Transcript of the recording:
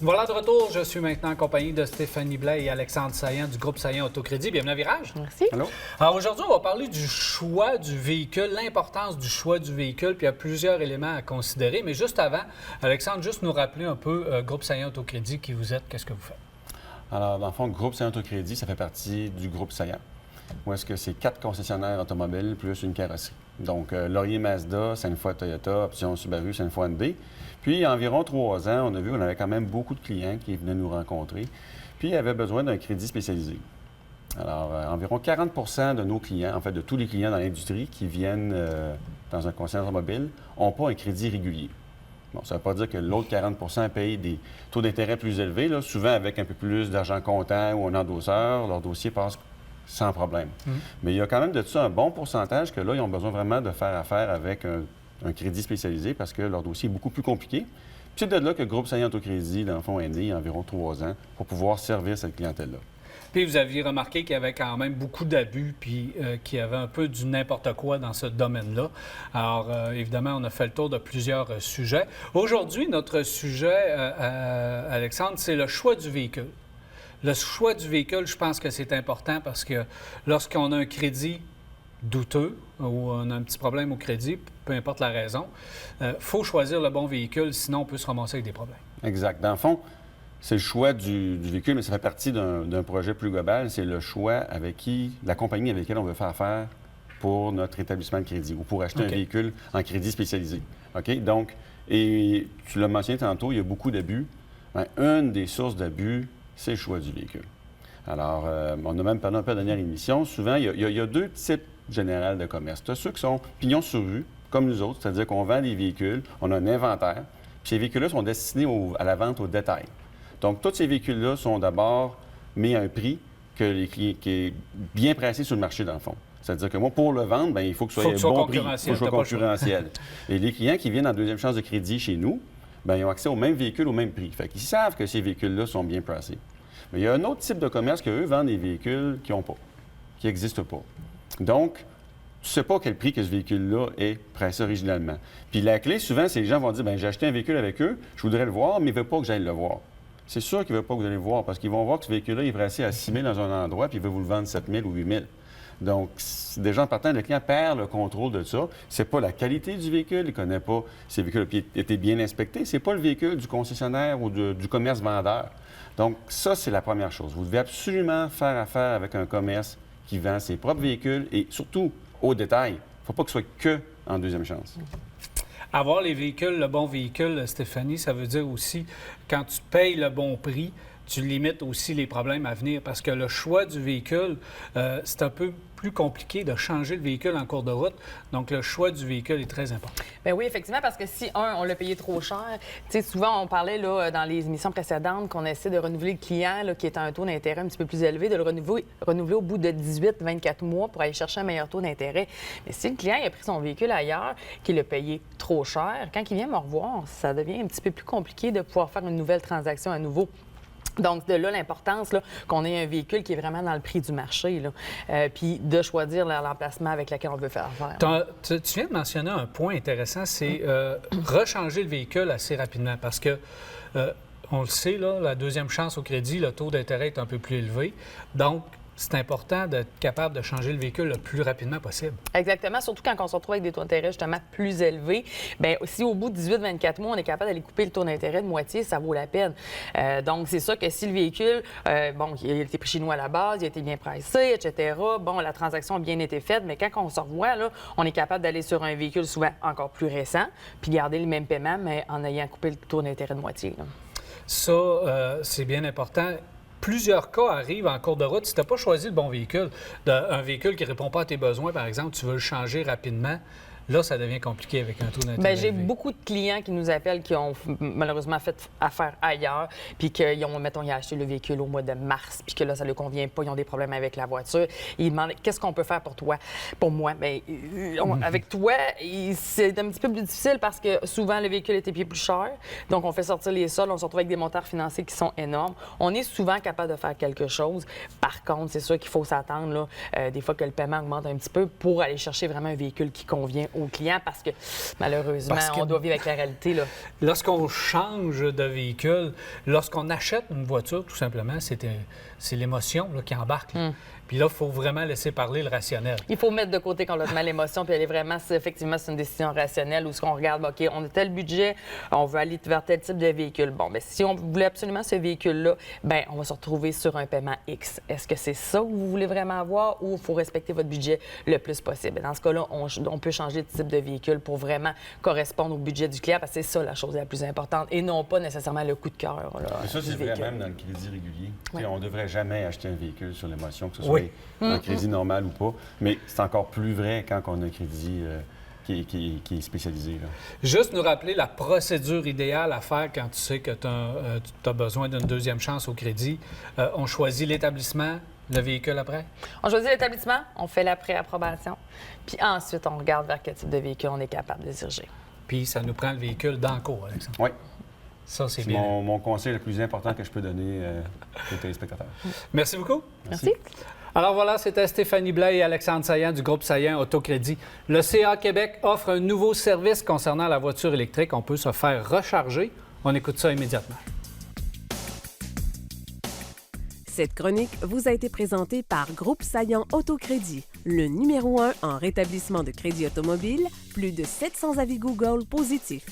Voilà de retour. Je suis maintenant en compagnie de Stéphanie Blais et Alexandre Saillant du groupe Saillant Autocrédit. Bienvenue à Virage. Merci. Allô? Alors aujourd'hui, on va parler du choix du véhicule, l'importance du choix du véhicule, puis il y a plusieurs éléments à considérer. Mais juste avant, Alexandre, juste nous rappeler un peu groupe Saillant Autocrédit, qui vous êtes, qu'est-ce que vous faites? Alors, dans le fond, le groupe Saillant Autocrédit, ça fait partie du groupe Saillant, où est-ce que c'est 4 concessionnaires automobiles plus une carrosserie. Donc, Laurier Mazda, Sainte-Foy Toyota, Option Subaru, Sainte-Foy Hyundai. Puis, il y a environ 3 ans, on a vu qu'on avait quand même beaucoup de clients qui venaient nous rencontrer, puis ils avaient besoin d'un crédit spécialisé. Alors, environ 40 de nos clients, en fait, de tous les clients dans l'industrie qui viennent dans un concessionnaire automobile, n'ont pas un crédit régulier. Bon, ça ne veut pas dire que l'autre 40 payent des taux d'intérêt plus élevés, là, souvent avec un peu plus d'argent comptant ou un endosseur, leur dossier passe sans problème. Mais il y a quand même de ça un bon pourcentage que là, ils ont besoin vraiment de faire affaire avec un crédit spécialisé parce que leur dossier est beaucoup plus compliqué. Puis c'est de là que le groupe Saillant Autocrédit, dans le fond, est né il y a environ 3 ans pour pouvoir servir cette clientèle-là. Puis vous aviez remarqué qu'il y avait quand même beaucoup d'abus, puis qu'il y avait un peu du n'importe quoi dans ce domaine-là. Alors, évidemment, on a fait le tour de plusieurs sujets. Aujourd'hui, notre sujet, Alexandre, c'est le choix du véhicule. Le choix du véhicule, je pense que c'est important parce que lorsqu'on a un crédit douteux ou on a un petit problème au crédit, peu importe la raison, il faut choisir le bon véhicule, sinon on peut se ramasser avec des problèmes. Exact. Dans le fond, c'est le choix du véhicule, mais ça fait partie d'un projet plus global. C'est le choix avec qui, la compagnie avec laquelle on veut faire affaire pour notre établissement de crédit ou pour acheter un véhicule en crédit spécialisé. OK? Donc, et tu l'as mentionné tantôt, il y a beaucoup d'abus. Bien, une des sources d'abus, c'est le choix du véhicule. Alors, on a même parlé un peu à la dernière émission. Souvent, il y a 2 types généraux de commerce. Tu as ceux qui sont pignons sur rue, comme nous autres, c'est-à-dire qu'on vend des véhicules, on a un inventaire, puis ces véhicules-là sont destinés à la vente au détail. Donc, tous ces véhicules-là sont d'abord mis à un prix qui est bien pricé sur le marché, dans le fond. C'est-à-dire que moi, pour le vendre, bien, il faut que ce soit un bon prix, il faut que ce soit concurrentiel. Et les clients qui viennent en deuxième chance de crédit chez nous, bien, ils ont accès au même véhicule au même prix. Fait qu'ils savent que ces véhicules-là sont bien pricés. Mais il y a un autre type de commerce qu'eux vendent des véhicules qui n'ont pas, qui n'existent pas. Donc, tu ne sais pas quel prix que ce véhicule-là est pricé originalement. Puis la clé, souvent, c'est que les gens vont dire, bien, j'ai acheté un véhicule avec eux, je voudrais le voir, mais ils ne veulent pas que j'aille le voir. C'est sûr qu'ils ne veulent pas que vous allez le voir parce qu'ils vont voir que ce véhicule-là est pricé à 6 000 dans un endroit puis ils veulent vous le vendre 7 000 ou 8 000. Donc, déjà en partant, le client perd le contrôle de ça. C'est pas la qualité du véhicule, il ne connaît pas si le véhicule a été bien inspecté. C'est pas le véhicule du concessionnaire ou du commerce vendeur. Donc, ça, c'est la première chose. Vous devez absolument faire affaire avec un commerce qui vend ses propres véhicules et surtout au détail. Il ne faut pas que ce soit que en deuxième chance. Avoir les véhicules, le bon véhicule, Stéphanie, ça veut dire aussi, quand tu payes le bon prix, tu limites aussi les problèmes à venir parce que le choix du véhicule, c'est un peu plus compliqué de changer le véhicule en cours de route. Donc, le choix du véhicule est très important. Bien oui, effectivement, parce que si, on l'a payé trop cher, tu sais, souvent, on parlait là, dans les émissions précédentes qu'on essaie de renouveler le client là, qui est à un taux d'intérêt un petit peu plus élevé, de le renouveler au bout de 18-24 mois pour aller chercher un meilleur taux d'intérêt. Mais si le client il a pris son véhicule ailleurs, qu'il l'a payé trop cher, quand il vient me revoir, ça devient un petit peu plus compliqué de pouvoir faire une nouvelle transaction à nouveau. Donc, de là, l'importance qu'on ait un véhicule qui est vraiment dans le prix du marché, puis de choisir l'emplacement avec lequel on veut faire affaire. Tu viens de mentionner un point intéressant, c'est rechanger le véhicule assez rapidement parce que, on le sait, là, la deuxième chance au crédit, le taux d'intérêt est un peu plus élevé. Donc, c'est important d'être capable de changer le véhicule le plus rapidement possible. Exactement, surtout quand on se retrouve avec des taux d'intérêt justement plus élevés. Bien, si au bout de 18-24 mois, on est capable d'aller couper le taux d'intérêt de moitié, ça vaut la peine. Donc, c'est ça que si le véhicule, il a été pris chez nous à la base, il a été bien pricé, etc., bon, la transaction a bien été faite, mais quand on se revoit, là, on est capable d'aller sur un véhicule souvent encore plus récent, puis garder le même paiement, mais en ayant coupé le taux d'intérêt de moitié. Là. Ça, c'est bien important. Plusieurs cas arrivent en cours de route. Si tu n'as pas choisi le bon véhicule, un véhicule qui ne répond pas à tes besoins, par exemple, tu veux le changer rapidement, là, ça devient compliqué avec un taux d'intérêt. Bien, j'ai beaucoup de clients qui nous appellent qui ont malheureusement fait affaire ailleurs, puis qu'ils ont, mettons, ils ont acheté le véhicule au mois de mars, puis que là, ça ne leur convient pas, ils ont des problèmes avec la voiture. Ils demandent qu'est-ce qu'on peut faire pour toi, pour moi. Bien, avec toi, c'est un petit peu plus difficile parce que souvent, le véhicule est payé plus cher. Donc, on fait sortir les soldes, on se retrouve avec des montants financiers qui sont énormes. On est souvent capable de faire quelque chose. Par contre, c'est sûr qu'il faut s'attendre, là, des fois que le paiement augmente un petit peu pour aller chercher vraiment un véhicule qui convient aux clients parce que malheureusement, on doit vivre avec la réalité. Là. Lorsqu'on change de véhicule, lorsqu'on achète une voiture, tout simplement, c'est l'émotion là, qui embarque. Là. Puis là, il faut vraiment laisser parler le rationnel. Il faut mettre de côté complètement l'émotion puis aller vraiment, effectivement, c'est une décision rationnelle où ce qu'on regarde, OK, on a tel budget, on veut aller vers tel type de véhicule. Bon, bien, si on voulait absolument ce véhicule-là, bien, on va se retrouver sur un paiement X. Est-ce que c'est ça que vous voulez vraiment avoir ou il faut respecter votre budget le plus possible? Dans ce cas-là, on peut changer de type de véhicule pour vraiment correspondre au budget du client parce que c'est ça la chose la plus importante et non pas nécessairement le coup de cœur. Mais ça, c'est vrai même dans le crédit régulier. Oui. On ne devrait jamais acheter un véhicule sur l'émotion, que ce soit un crédit normal ou pas. Mais c'est encore plus vrai quand on a un crédit qui est spécialisé. Là. Juste nous rappeler la procédure idéale à faire quand tu sais que tu as besoin d'une deuxième chance au crédit. On choisit l'établissement, le véhicule après? On choisit l'établissement, on fait la pré-approbation, puis ensuite, on regarde vers quel type de véhicule on est capable de diriger. Puis ça nous prend le véhicule dans le cours, Alexandre. Oui. Ça, c'est C'est bien. mon conseil le plus important que je peux donner aux téléspectateurs. Merci beaucoup. Merci. Alors voilà, c'était Stéphanie Blais et Alexandre Saillant du groupe Saillant Autocrédit. Le CA Québec offre un nouveau service concernant la voiture électrique. On peut se faire recharger. On écoute ça immédiatement. Cette chronique vous a été présentée par Groupe Saillant Autocrédit, le numéro 1 en rétablissement de crédit automobile, plus de 700 avis Google positifs.